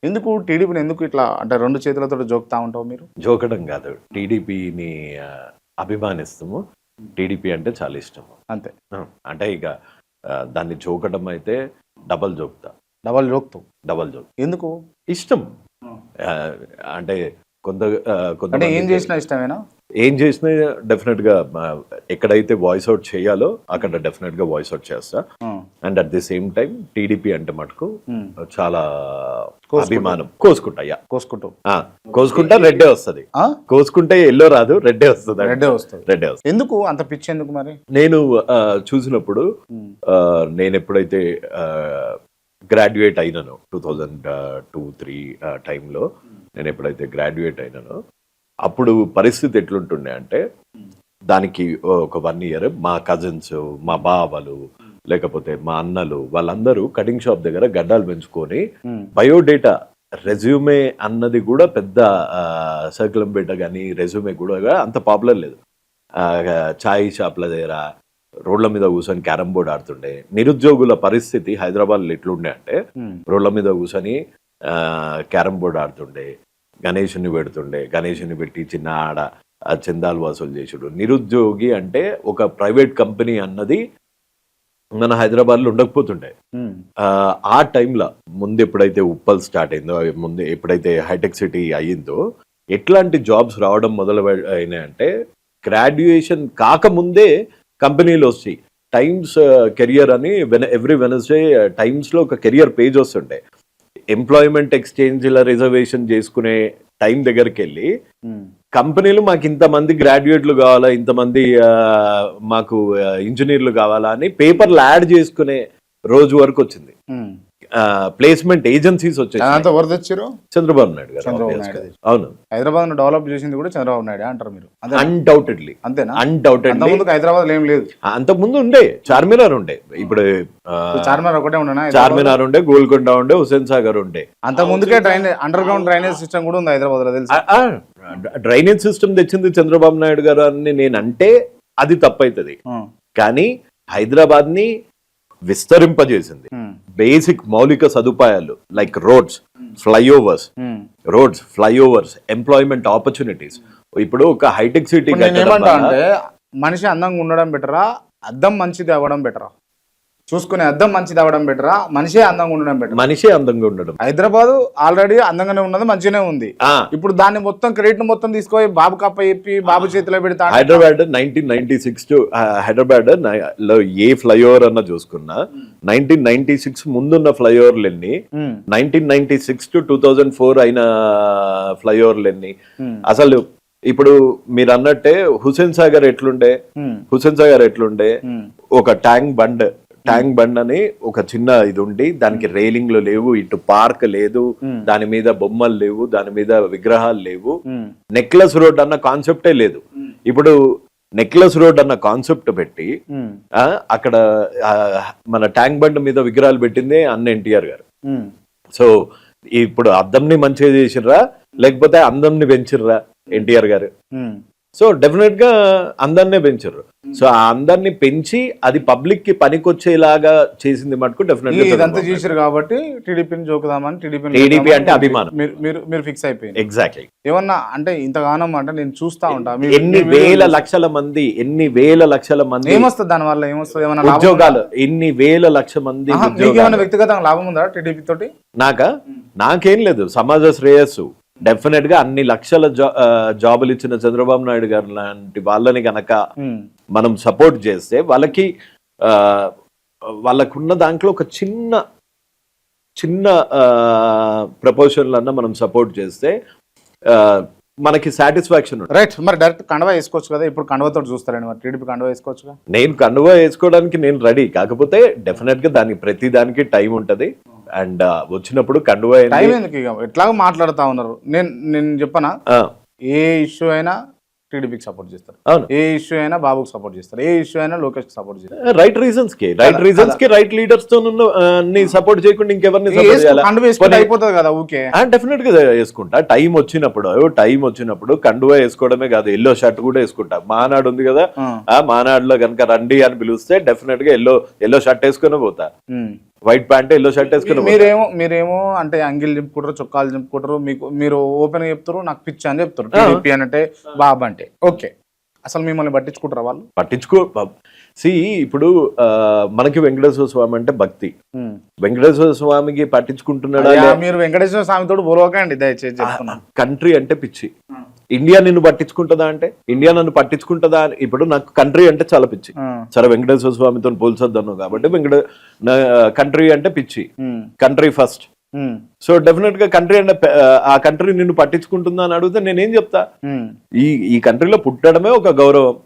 ఎందుకు టీడీపీని ఎందుకు ఇట్లా అంటే రెండు చేతులతో జోకుతా ఉంటావు మీరు? జోకడం కాదు, టీడీపీని అభిమానిస్తాము. టీడీపీ అంటే చాలా ఇష్టము అంతే. అంటే ఇక దాన్ని జోకడం అయితే డబల్ జోక్తా. డబల్ జోక్తావు? డబల్ జోక్ ఎందుకు? ఇష్టం. అంటే అంటే ఏం చేసినా ఇష్టమేనా? ఏం చేసినా డెఫినెట్ గా ఎక్కడైతే వాయిస్ అవుట్ చేయాలో అక్కడ డెఫినెట్ గా వాయిస్ అవుట్ చేస్తా. And at the same time TDP అంటే మటుకు చాలా అభిమానం. కోసుకుంటా రెడ్డే వస్తుంది. కోసుకుంటే ఎల్లో రాదు, రెడ్డే వస్తుంది. రెడ్డే వస్తుంది. ఎందుకు అంత పిచ్చి ఎందుకు మరి? నేను చూసినప్పుడు నేను ఎప్పుడైతే గ్రాడ్యుయేట్ అయినానో 2002-03 టైంలో నేను ఎప్పుడైతే గ్రాడ్యుయేట్ అయినానో అప్పుడు పరిస్థితి ఎట్లుంటుండే అంటే దానికి ఒక 1 year మా కజిన్స్, మా బావలు, లేకపోతే మా అన్నలు వాళ్ళందరూ కటింగ్ షాప్ దగ్గర గడ్డాలు పెంచుకొని బయోడేటా రెజ్యూమే అన్నది కూడా పెద్ద సర్కులంపేట కానీ రెజ్యూమే కూడా అంత పాపులర్ లేదు. చాయ్ షాప్ల దగ్గర రోడ్ల మీద కూర్చొని క్యారమ్ బోర్డ్ ఆడుతుండే. నిరుద్యోగుల పరిస్థితి హైదరాబాద్లో ఎట్లుండే అంటే రోడ్ల మీద కూర్చొని క్యారమ్ బోర్డ్ ఆడుతుండే, గణేషుని పెడుతుండే, గణేషుని పెట్టి చిన్న ఆడ చందాలు వసూలు చేసుడు. నిరుద్యోగి అంటే ఒక ప్రైవేట్ కంపెనీ అన్నది మన హైదరాబాద్లో ఉండకపోతుండే. ఆ టైంలో ముందు ఎప్పుడైతే ఉప్పల్ స్టార్ట్ అయిందో, ముందు ఎప్పుడైతే హైటెక్ సిటీ అయ్యిందో ఎట్లాంటి జాబ్స్ రావడం మొదలు అయినాయంటే గ్రాడ్యుయేషన్ కాకముందే కంపెనీలు వస్తాయి. టైమ్స్ కెరియర్ అని ఎవ్రీ వెనస్డే టైమ్స్లో ఒక కెరియర్ పేజ్ వస్తుండే. ఎంప్లాయ్మెంట్ ఎక్స్చేంజ్ల రిజర్వేషన్ చేసుకునే టైం దగ్గరికి వెళ్ళి కంపెనీలు మాకు ఇంతమంది గ్రాడ్యుయేట్లు కావాలా, ఇంతమంది మాకు ఇంజనీర్లు కావాలా అని పేపర్లు యాడ్ చేసుకునే రోజు వరకు వచ్చింది. ప్లేస్మెంట్ ఏజెన్సీస్ వచ్చాయి. చంద్రబాబు నాయుడు గారు. అవును, హైదరాబాద్ డెవలప్ చేసింది కూడా చంద్రబాబు నాయుడు అంటారు మీరు? అన్డౌటెడ్లీ. అంతేనా? అన్డౌటెడ్లీ. హైదరాబాద్ ఏం లేదు, అంతకుముందు ఉండే చార్మినార్ ఉండే. ఇప్పుడు చార్మినార్ ఒకటే ఉండేనా? చార్మినార్ ఉండే, గోల్కొండ ఉండే, హుసేన్ సాగర్ ఉండే. అంత ముందుకే అండర్ గ్రౌండ్ డ్రైనేజ్ సిస్టమ్ కూడా ఉంది హైదరాబాద్ లో, తెలుసు? డ్రైనేజ్ సిస్టమ్ తెచ్చింది చంద్రబాబు నాయుడు గారు అని నేను అంటే అది తప్పైతుంది. కానీ హైదరాబాద్ ని విస్తరింపజేసింది. బేసిక్ మౌలిక సదుపాయాలు like roads, flyovers, employment opportunities. ఇప్పుడు ఒక హైటెక్ సిటీ అంటే మనిషి అందంగా ఉండడం బెటరా, అద్దం మంచిది అవ్వడం బెటరా? చూసుకునే అద్దం మంచిది అవ్వడం బెటరా, మనిషే అందంగా ఉండడం బెటర్? మనిషే అందంగా ఉండడం. హైదరాబాద్ ఆల్రెడీ అందంగానే ఉన్నది, మంచిగానే ఉంది. ఇప్పుడు దాన్ని మొత్తం క్రెడిట్ మొత్తం తీసుకొని బాబు కప్ప చెప్పి బాబు చేతిలో పెడతా. హైదరాబాద్ 1996 హైదరాబాద్ లో ఏ ఫ్లైఓవర్ అన్న చూసుకున్నా 1996 ముందున్న ఫ్లైఓవర్లు ఎన్ని, 1996 to 2004 అయిన ఫ్లైఓవర్లు ఎన్ని? అసలు ఇప్పుడు మీరు అన్నట్టే హుసేన్ సాగర్ ఎట్లుండే ఒక ట్యాంక్ బండ్ అని ఒక చిన్న ఇది ఉండి దానికి రైలింగ్లు లేవు, ఇటు పార్క్ లేదు, దాని మీద బొమ్మలు లేవు, దాని మీద విగ్రహాలు లేవు. నెక్లెస్ రోడ్ అన్న కాన్సెప్టే లేదు. ఇప్పుడు నెక్లెస్ రోడ్ అన్న కాన్సెప్ట్ పెట్టి అక్కడ మన ట్యాంక్ బండ్ మీద విగ్రహాలు పెట్టింది అన్న ఎన్టీఆర్ గారు. సో ఇప్పుడు అద్దంని మంచిగా చేసిర్రా లేకపోతే అందంని పెంచిర్రా ఎన్టీఆర్ గారు? సో డెఫినెట్ గా అందరినే పెంచారు. సో ఆ అందరిని పెంచి అది పబ్లిక్ కి పనికొచ్చేలాగా చేసింది మటుకు డెఫినెట్ గా ఇదంతా చేశారు కాబట్టి టీడీపీని జోకుదామని టీడీపీ అంటే అభిమానం మీరు ఫిక్స్ అయిపోయింది. ఎగ్జాక్ట్లీ. ఏమన్నా అంటే ఇంతగానం అంటే నేను చూస్తా ఉంటా ఎన్ని వేల లక్షల మంది ఏమొస్తుంది దాని వల్ల? ఏమొస్తుంది? ఏమన్నా ఉద్యోగాలు ఎన్ని వేల లక్ష మంది. ఏమైనా వ్యక్తిగతంగా లాభం ఉందా టీడీపీ తోటి? నాకేం లేదు. సమాజ శ్రేయస్సు డెఫినెట్ గా అన్ని లక్షల జాబులు ఇచ్చిన చంద్రబాబు నాయుడు గారు లాంటి వాళ్ళని గనక మనం సపోర్ట్ చేస్తే వాళ్ళకున్న దాంట్లో ఒక చిన్న ప్రపోర్షన్ అన్న మనం సపోర్ట్ చేస్తే మనకి సాటిస్ఫాక్షన్. రైట్. మరి డైరెక్ట్ కండువా వేసుకోవచ్చు కదా, ఇప్పుడు కండువాతో చూస్తారండి, మరి టీడీపీ కండువా వేసుకోవచ్చు? నేను కండువా వేసుకోవడానికి నేను రెడీ, కాకపోతే డెఫినెట్ గా ప్రతి దానికి టైం ఉంటది. అండ్ వచ్చినప్పుడు కండువా టైం ఎందుకు? ఎట్లాగో మాట్లాడుతా ఉన్నారు. నేను చెప్పనా, ఏ ఇష్యూ అయినా టీడీపీకి సపోర్ట్ చేస్తారు, ఏ ఇష్యూ అయినా బాబుకి సపోర్ట్ చేస్తారు, ఏ ఇష్యూ అయినా లోకేష్ కి సపోర్ట్ చేస్తారు. రైట్ రీజన్స్ కి రైట్ లీడర్స్ తో సపోర్ట్ చేయకుండా ఇంకెవరిని అయిపోతుంది కదా. ఓకే, డెఫినెట్ గా వేసుకుంటా. టైం వచ్చినప్పుడు కండువా వేసుకోవడమే కాదు, ఎల్లో షర్ట్ కూడా వేసుకుంటా. మానాడు ఉంది కదా, ఆ మానాడులో కనుక రండి అని పిలిస్తే డెఫినెట్ గా ఎల్లో షర్ట్ వేసుకునే పోతా. వైట్ ప్యాంట్ ఎల్లో షర్ట్ వేసుకుని మీరేమో అంటే అంగిల్ చింపుకుంటారు, చొక్కాలు చింపుకుంటారు, మీరు ఓపెన్ చెప్తారు నాకు పిచ్చి అని చెప్తారు. టీడీపీ అంటే బాబు అంటే ఓకే, అసలు మిమ్మల్ని పట్టించుకుంటారా వాళ్ళు? ఇప్పుడు మనకి వెంకటేశ్వర స్వామి అంటే భక్తి. వెంకటేశ్వర స్వామికి పట్టించుకుంటున్నాడా? మీరు వెంకటేశ్వర స్వామితో బోలవకండి దయచేసి చెప్తున్నా. కంట్రీ అంటే పిచ్చి. ఇండియా నిన్ను పట్టించుకుంటుందా అంటే, ఇండియా నన్ను పట్టించుకుంటుందా అని. ఇప్పుడు నాకు కంట్రీ అంటే చాలా పిచ్చి. సరే వెంకటేశ్వర స్వామితో పోల్చొద్దాను కాబట్టి కంట్రీ అంటే పిచ్చి. Country first. సో డెఫినెట్ గా కంట్రీ అంటే ఆ కంట్రీ నిన్ను పట్టించుకుంటుందా అని అడిగితే నేనేం చెప్తా? ఈ కంట్రీలో పుట్టడమే ఒక గౌరవం.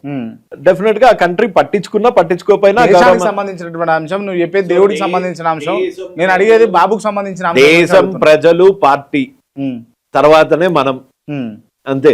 డెఫినెట్ గా ఆ కంట్రీ పట్టించుకోకపోయినా సంబంధించినటువంటి అంశం నువ్వు చెప్పేది దేవుడికి సంబంధించిన అంశం, నేను అడిగేది బాబుకు సంబంధించిన దేశం, ప్రజలు, పార్టీ తర్వాతనే మనం, అంతే.